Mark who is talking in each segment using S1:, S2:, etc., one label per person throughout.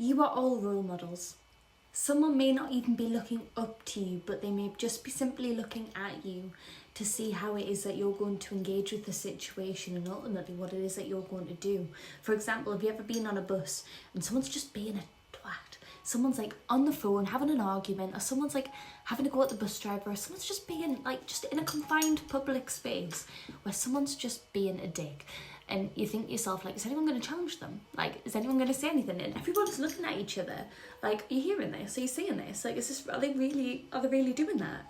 S1: You are all role models. Someone may not even be looking up to you, but they may just be simply looking at you to see how it is that you're going to engage with the situation and ultimately what it is that you're going to do. For example, have you ever been on a bus and someone's just being a twat? Someone's like on the phone having an argument, or someone's like having to go at the bus driver, or someone's just being like just in a confined public space where someone's just being a dick. And you think to yourself, like, is anyone going to challenge them? Like, is anyone going to say anything? And everyone's looking at each other. Like, are you hearing this? Are you seeing this? Like, is this, are they really doing that?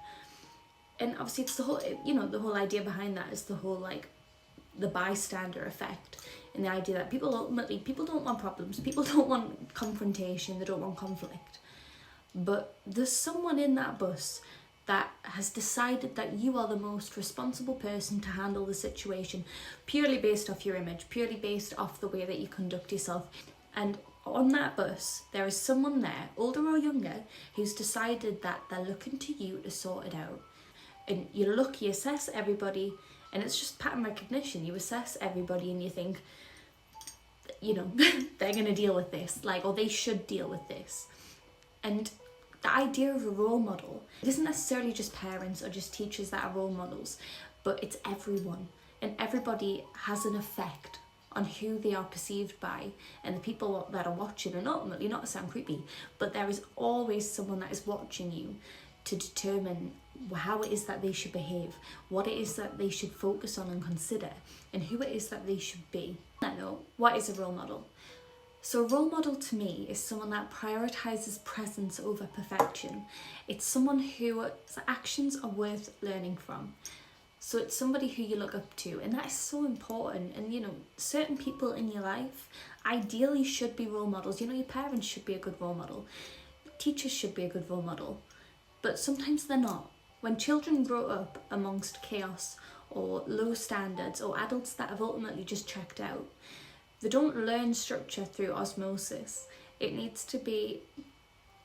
S1: And obviously it's the whole, the whole idea behind that is the whole, like, the bystander effect. And the idea that people don't want problems. People don't want confrontation. They don't want conflict. But there's someone in that bus that has decided that you are the most responsible person to handle the situation, purely based off your image, purely based off the way that you conduct yourself. And on that bus, there is someone there, older or younger, who's decided that they're looking to you to sort it out. And you look, you assess everybody, and it's just pattern recognition. You assess everybody and you think, they're going to deal with this, like, or they should deal with this. And the idea of a role model, it isn't necessarily just parents or just teachers that are role models, but it's everyone. And everybody has an effect on who they are perceived by and the people that are watching. And ultimately, not to sound creepy, but there is always someone that is watching you to determine how it is that they should behave, what it is that they should focus on and consider, and who it is that they should be. I know, what is a role model? So a role model to me is someone that prioritises presence over perfection. It's someone whose actions are worth learning from. So it's somebody who you look up to, and that is so important. And certain people in your life ideally should be role models. Your parents should be a good role model. Teachers should be a good role model. But sometimes they're not. When children grow up amongst chaos or low standards, or adults that have ultimately just checked out, they don't learn structure through osmosis. It needs to be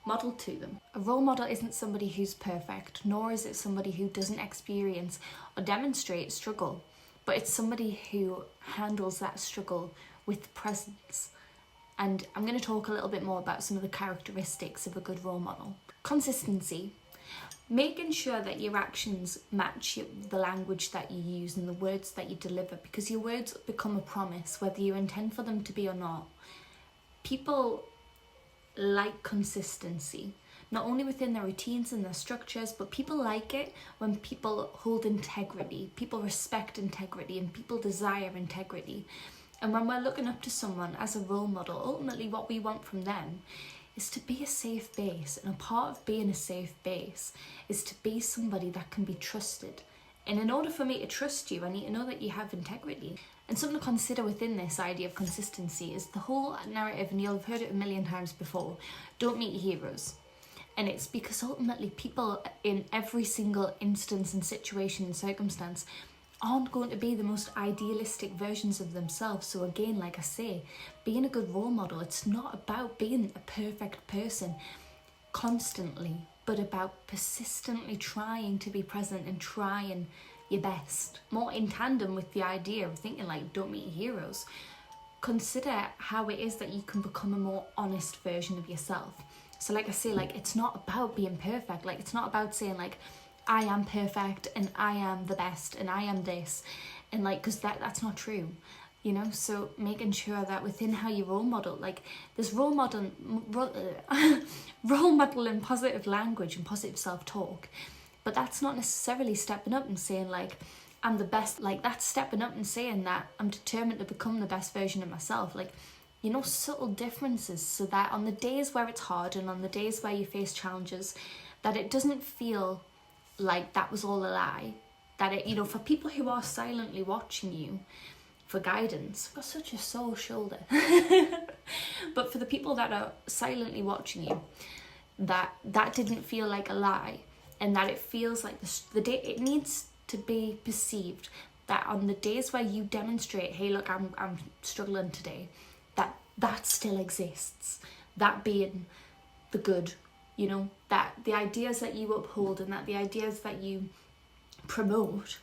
S1: modelled to them. A role model isn't somebody who's perfect, nor is it somebody who doesn't experience or demonstrate struggle, but it's somebody who handles that struggle with presence. And I'm going to talk a little bit more about some of the characteristics of a good role model. Consistency. Making sure that your actions match the language that you use and the words that you deliver, because your words become a promise, whether you intend for them to be or not. People like consistency, not only within their routines and their structures, but people like it when people hold integrity, people respect integrity, and people desire integrity. And when we're looking up to someone as a role model, ultimately what we want from them is to be a safe base. And a part of being a safe base is to be somebody that can be trusted. And in order for me to trust you, I need to know that you have integrity. And something to consider within this idea of consistency is the whole narrative, and you'll have heard it a million times before, don't meet your heroes. And it's because ultimately people in every single instance and situation and circumstance aren't going to be the most idealistic versions of themselves. So again, like I say, being a good role model, it's not about being a perfect person constantly, but about persistently trying to be present and trying your best. More in tandem with the idea of thinking like, don't meet your heroes. Consider how it is that you can become a more honest version of yourself. So like I say, like, it's not about being perfect. Like, it's not about saying like, I am perfect and I am the best and I am this, and like, because that's not true, so making sure that within how you role model, like, there's role model in positive language and positive self-talk, but that's not necessarily stepping up and saying like, I'm the best. Like, that's stepping up and saying that I'm determined to become the best version of myself. Like, subtle differences, so that on the days where it's hard and on the days where you face challenges, that it doesn't feel like that was all a lie. That it, for people who are silently watching you for guidance, I've got such a sore shoulder. But for the people that are silently watching you, that didn't feel like a lie, and that it feels like the day, it needs to be perceived that on the days where you demonstrate, hey look, I'm struggling today, that still exists. That being the good, that the ideas that you uphold and that the ideas that you promote,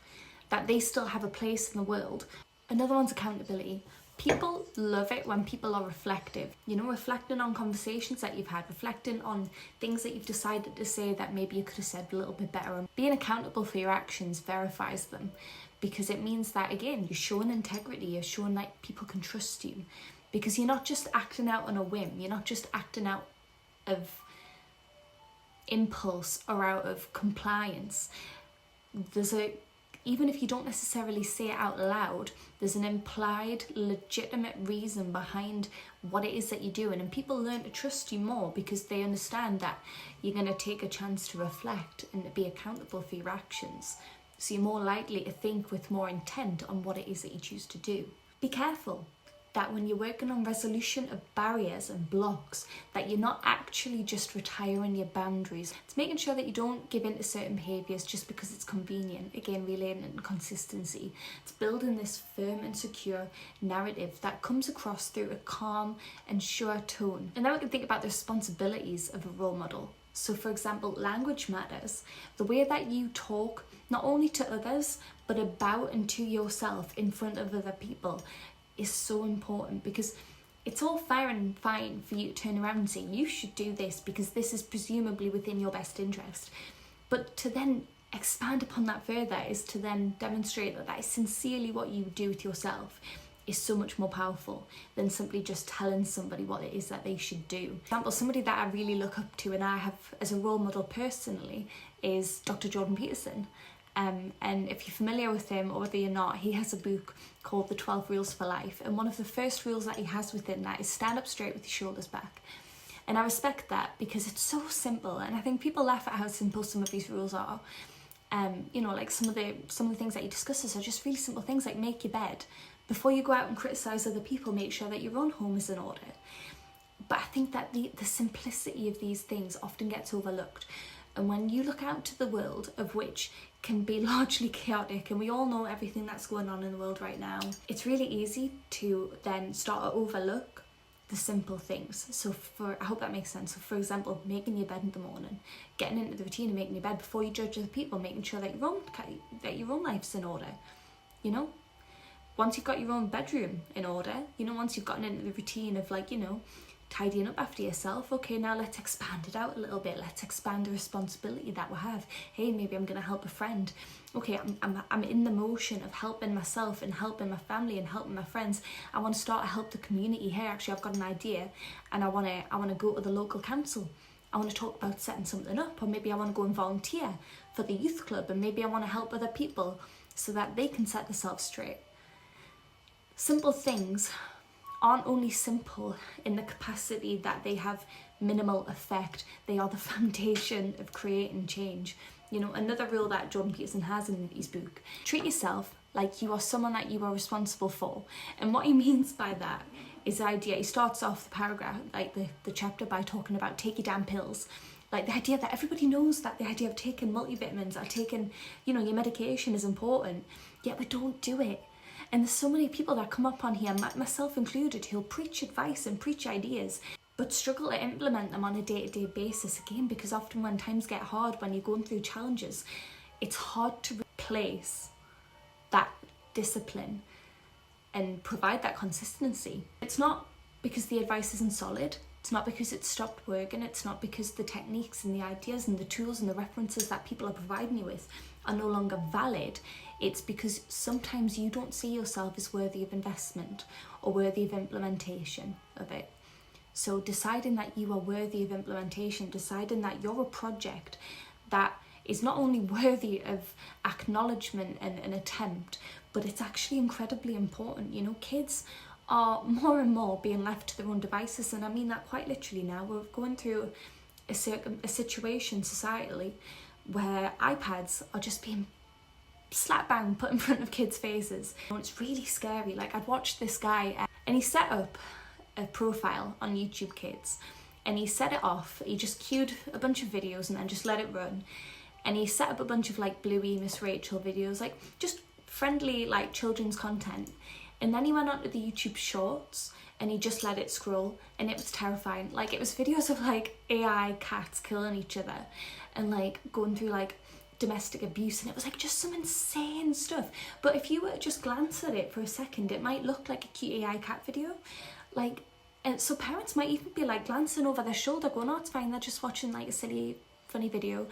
S1: that they still have a place in the world. Another one's accountability. People love it when people are reflective, you know, reflecting on conversations that you've had, reflecting on things that you've decided to say that maybe you could have said a little bit better. And being accountable for your actions verifies them, because it means that, again, you're showing integrity, you're showing like people can trust you, because you're not just acting out on a whim, you're not just acting out of impulse or out of compliance. Even if you don't necessarily say it out loud, there's an implied legitimate reason behind what it is that you're doing, and people learn to trust you more because they understand that you're going to take a chance to reflect and to be accountable for your actions. So you're more likely to think with more intent on what it is that you choose to do. Be careful that when you're working on resolution of barriers and blocks, that you're not actually just retiring your boundaries. It's making sure that you don't give in to certain behaviours just because it's convenient. Again, relating it to consistency. It's building this firm and secure narrative that comes across through a calm and sure tone. And now we can think about the responsibilities of a role model. So for example, language matters. The way that you talk, not only to others, but about and to yourself in front of other people, is so important, because it's all fair and fine for you to turn around and say, you should do this because this is presumably within your best interest. But to then expand upon that further is to then demonstrate that that is sincerely what you do with yourself, is so much more powerful than simply just telling somebody what it is that they should do. For example, somebody that I really look up to and I have as a role model personally is Dr. Jordan Peterson. And if you're familiar with him, or whether you're not, he has a book called The 12 Rules for Life. And one of the first rules that he has within that is stand up straight with your shoulders back. And I respect that because it's so simple. And I think people laugh at how simple some of these rules are. You know, like some of the things that he discusses are just really simple things, like make your bed. Before you go out and criticise other people, make sure that your own home is in order. But I think that the simplicity of these things often gets overlooked. And when you look out to the world, of which can be largely chaotic, and we all know everything that's going on in the world right now, it's really easy to then start to overlook the simple things. So I hope that makes sense. So for example, making your bed in the morning, getting into the routine of making your bed before you judge other people, making sure that your own life's in order, you know? Once you've got your own bedroom in order, you know, once you've gotten into the routine of like, you know, tidying up after yourself, okay, now let's expand it out a little bit. Let's expand the responsibility that we have. Hey, maybe I'm going to help a friend. Okay, I'm in the motion of helping myself and helping my family and helping my friends. I want to start to help the community here. Actually, I've got an idea and I want to go to the local council. I want to talk about setting something up, or maybe I want to go and volunteer for the youth club, and maybe I want to help other people so that they can set themselves straight. Simple things aren't only simple in the capacity that they have minimal effect, they are the foundation of creating change. You know, another rule that Jordan Peterson has in his book, treat yourself like you are someone that you are responsible for. And what he means by that is the idea, he starts off the paragraph, like the chapter, by talking about take your damn pills. Like the idea that everybody knows that the idea of taking multivitamins or taking, you know, your medication is important, yet we don't do it. And there's so many people that come up on here, myself included, who'll preach advice and preach ideas, but struggle to implement them on a day-to-day basis, again, because often when times get hard, when you're going through challenges, it's hard to replace that discipline and provide that consistency. It's not because the advice isn't solid, it's not because it's stopped working, it's not because the techniques and the ideas and the tools and the references that people are providing you with are no longer valid. It's because sometimes you don't see yourself as worthy of investment or worthy of implementation of it. So deciding that you are worthy of implementation, deciding that you're a project that is not only worthy of acknowledgement and an attempt, but it's actually incredibly important. You know, kids are more and more being left to their own devices, and I mean that quite literally now. We're going through a situation societally where iPads are just being slap bang put in front of kids' faces. And it's really scary. Like, I'd watched this guy and he set up a profile on YouTube Kids, and he set it off. He just queued a bunch of videos and then just let it run. And he set up a bunch of like Bluey, Miss Rachel videos, like just friendly like children's content. And then he went onto the YouTube Shorts and he just let it scroll, and it was terrifying. Like, it was videos of like AI cats killing each other and like going through like domestic abuse, and it was like just some insane stuff. But if you were to just glance at it for a second, it might look like a cute AI cat video. Like, and so parents might even be like glancing over their shoulder going, oh, it's fine, they're just watching like a silly, funny video.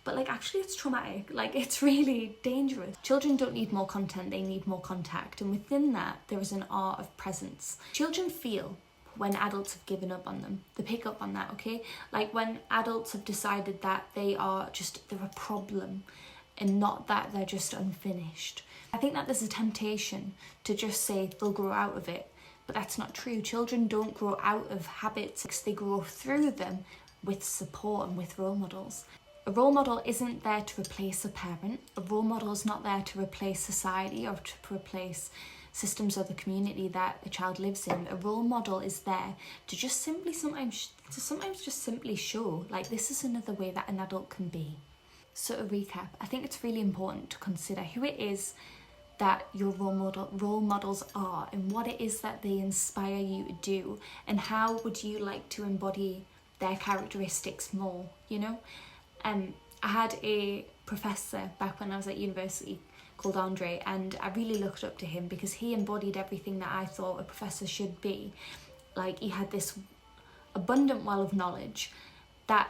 S1: But like, actually it's traumatic. Like, it's really dangerous. Children don't need more content, they need more contact. And within that, there is an art of presence. Children feel when adults have given up on them. They pick up on that, okay? Like when adults have decided that they're a problem and not that they're just unfinished. I think that there's a temptation to just say they'll grow out of it, but that's not true. Children don't grow out of habits, they grow through them with support and with role models. A role model isn't there to replace a parent. A role model is not there to replace society or to replace systems or the community that a child lives in. A role model is there to just simply sometimes just simply show, like, this is another way that an adult can be. So to recap, I think it's really important to consider who it is that your role models are and what it is that they inspire you to do, and how would you like to embody their characteristics more, you know? I had a professor back when I was at university called Andre, and I really looked up to him because he embodied everything that I thought a professor should be. Like, he had this abundant well of knowledge that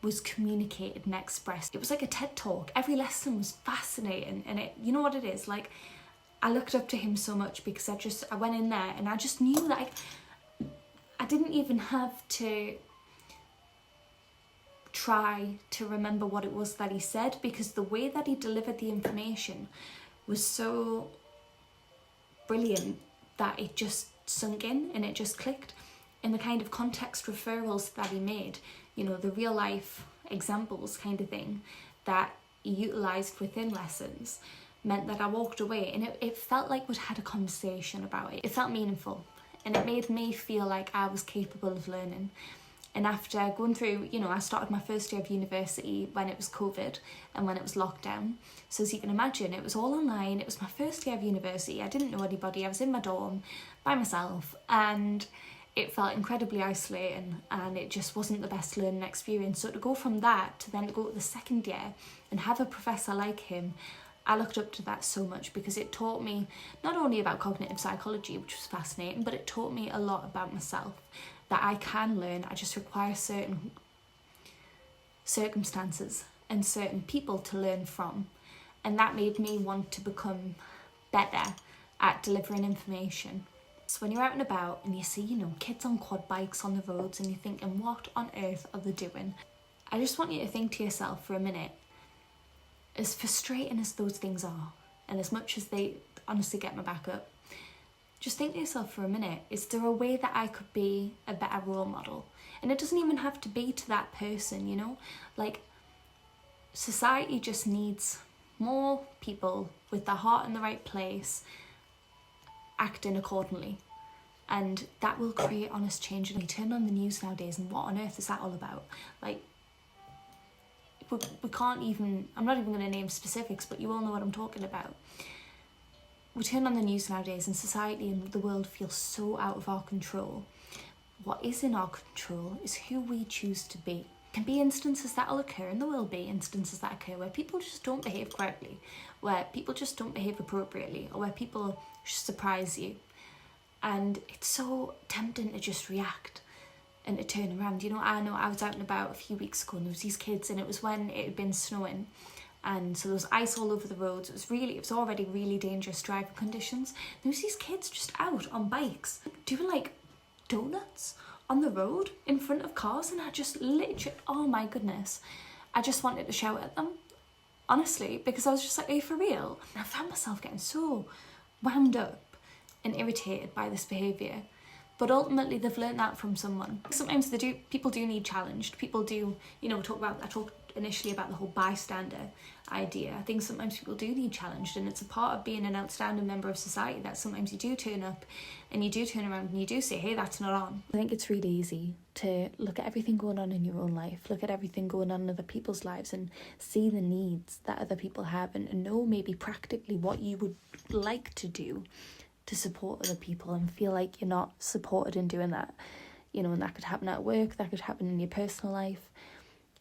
S1: was communicated and expressed. It was like a TED talk. Every lesson was fascinating, and it, you know what it is, like, I looked up to him so much because I went in there and I just knew that I didn't even have to try to remember what it was that he said, because the way that he delivered the information was so brilliant that it just sunk in and it just clicked. And the kind of context referrals that he made, you know, the real life examples kind of thing that he utilised within lessons, meant that I walked away and it felt like we'd had a conversation about it. It felt meaningful, and it made me feel like I was capable of learning. And after going through, you know, I started my first year of university when it was COVID and when it was lockdown. So as you can imagine, it was all online. It was my first year of university. I didn't know anybody. I was in my dorm by myself, and it felt incredibly isolating, and it just wasn't the best learning experience. So to go from that to then go to the second year and have a professor like him, I looked up to that so much, because it taught me not only about cognitive psychology, which was fascinating, but it taught me a lot about myself, that I can learn. I just require certain circumstances and certain people to learn from. And that made me want to become better at delivering information. So when you're out and about and you see, you know, kids on quad bikes on the roads and you're thinking, what on earth are they doing? I just want you to think to yourself for a minute, as frustrating as those things are, and as much as they honestly get my back up, just think to yourself for a minute, is there a way that I could be a better role model? And it doesn't even have to be to that person, you know? Like, society just needs more people with their heart in the right place, acting accordingly. And that will create honest change. And you turn on the news nowadays, and what on earth is that all about? Like, we can't even, I'm not even going to name specifics, but you all know what I'm talking about. We turn on the news nowadays and society and the world feels so out of our control. What is in our control is who we choose to be. There can be instances that will occur, and there will be instances that occur where people just don't behave correctly, where people just don't behave appropriately, or where people surprise you. And it's so tempting to just react and to turn around. You know I was out and about a few weeks ago, and there was these kids, and it was when it had been snowing. And so there was ice all over the roads. It was already really dangerous driving conditions. There was these kids just out on bikes doing like donuts on the road in front of cars, and I just literally, oh my goodness, I just wanted to shout at them, honestly, because I was just like, are you for real? And I found myself getting so wound up and irritated by this behaviour. But ultimately they've learned that from someone. Sometimes people do need challenged. People do, you know, I talked initially about the whole bystander idea. I think sometimes people do need challenged, and it's a part of being an outstanding member of society that sometimes you do turn up and you do turn around and you do say, hey, that's not on. I think it's really easy to look at everything going on in your own life, look at everything going on in other people's lives, and see the needs that other people have, and know maybe practically what you would like to do to support other people, and feel like you're not supported in doing that. You know, and that could happen at work, that could happen in your personal life.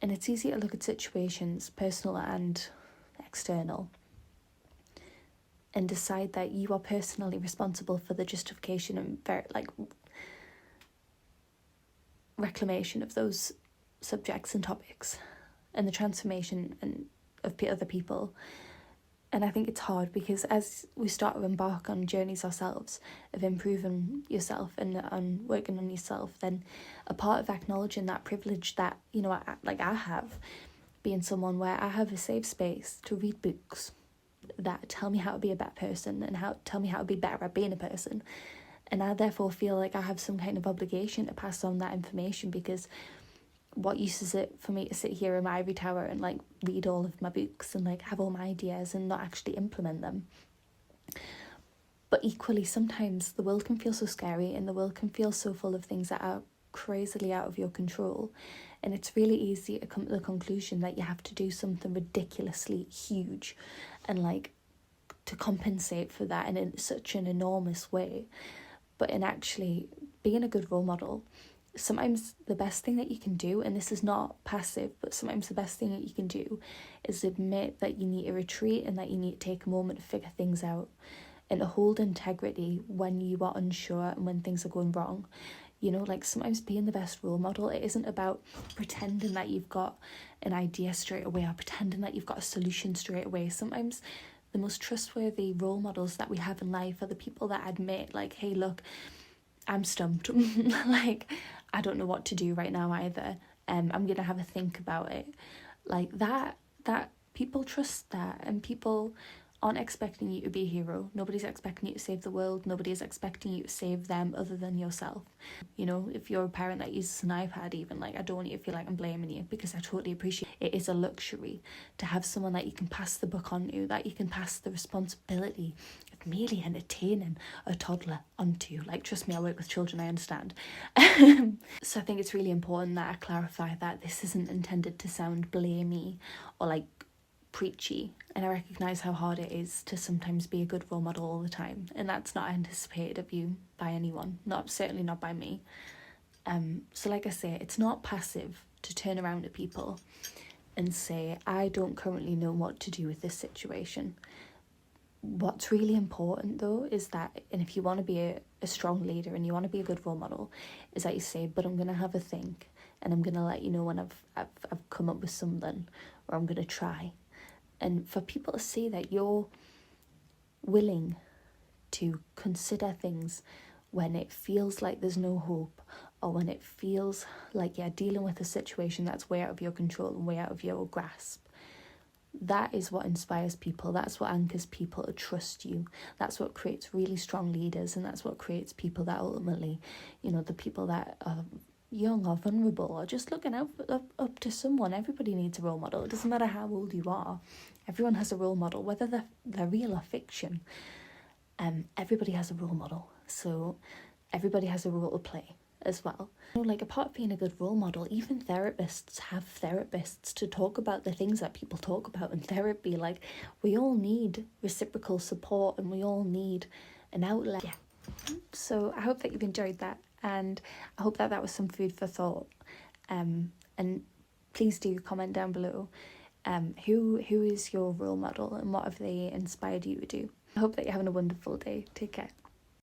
S1: And it's easy to look at situations, personal and external, and decide that you are personally responsible for the justification and reclamation of those subjects and topics, and the transformation of other people. And I think it's hard because as we start to embark on journeys ourselves of improving yourself and working on yourself, then a part of acknowledging that privilege that, you know, I have, being someone where I have a safe space to read books that tell me how to be a better person and tell me how to be better at being a person. And I therefore feel like I have some kind of obligation to pass on that information, because what use is it for me to sit here in my ivory tower and like read all of my books and like have all my ideas and not actually implement them? But equally, sometimes the world can feel so scary and the world can feel so full of things that are crazily out of your control, and it's really easy to come to the conclusion that you have to do something ridiculously huge and like to compensate for that in such an enormous way. But in actually being a good role model, sometimes the best thing that you can do, and this is not passive, but sometimes the best thing that you can do is admit that you need to retreat and that you need to take a moment to figure things out and to hold integrity when you are unsure and when things are going wrong. You know, like sometimes being the best role model, it isn't about pretending that you've got an idea straight away or pretending that you've got a solution straight away. Sometimes the most trustworthy role models that we have in life are the people that admit, like, hey, look, I'm stumped. Like, I don't know what to do right now either. I'm going to have a think about it. Like that people trust that, and people aren't expecting you to be a hero. Nobody's expecting you to save the world. Nobody is expecting you to save them other than yourself. You know, if you're a parent that uses an iPad even, like, I don't want you to feel like I'm blaming you, because I totally appreciate it is a luxury to have someone that you can pass the book on to, that you can pass the responsibility of merely entertaining a toddler onto. Like, trust me, I work with children, I understand. So I think it's really important that I clarify that this isn't intended to sound blamey or like preachy, and I recognise how hard it is to sometimes be a good role model all the time, and that's not anticipated of you by anyone, certainly not by me. So like I say, it's not passive to turn around to people and say, I don't currently know what to do with this situation. What's really important though is that, and if you want to be a strong leader and you want to be a good role model, is that you say, but I'm going to have a think and I'm going to let you know when I've come up with something, or I'm going to try. And for people to see that you're willing to consider things when it feels like there's no hope, or when it feels like you're dealing with a situation that's way out of your control and way out of your grasp, that is what inspires people. That's what anchors people to trust you. That's what creates really strong leaders, and that's what creates people that ultimately, you know, the people that are young or vulnerable or just looking up to someone. Everybody needs a role model. It doesn't matter how old you are. Everyone has a role model, whether they're real or fiction. Everybody has a role model, so everybody has a role to play as well. You know, like, apart from being a good role model, even therapists have therapists to talk about the things that people talk about in therapy. Like, we all need reciprocal support and we all need an outlet. Yeah. So I hope that you've enjoyed that, and I hope that was some food for thought. And please do comment down below who is your role model and what have they inspired you to do. I hope that you're having a wonderful day. Take care.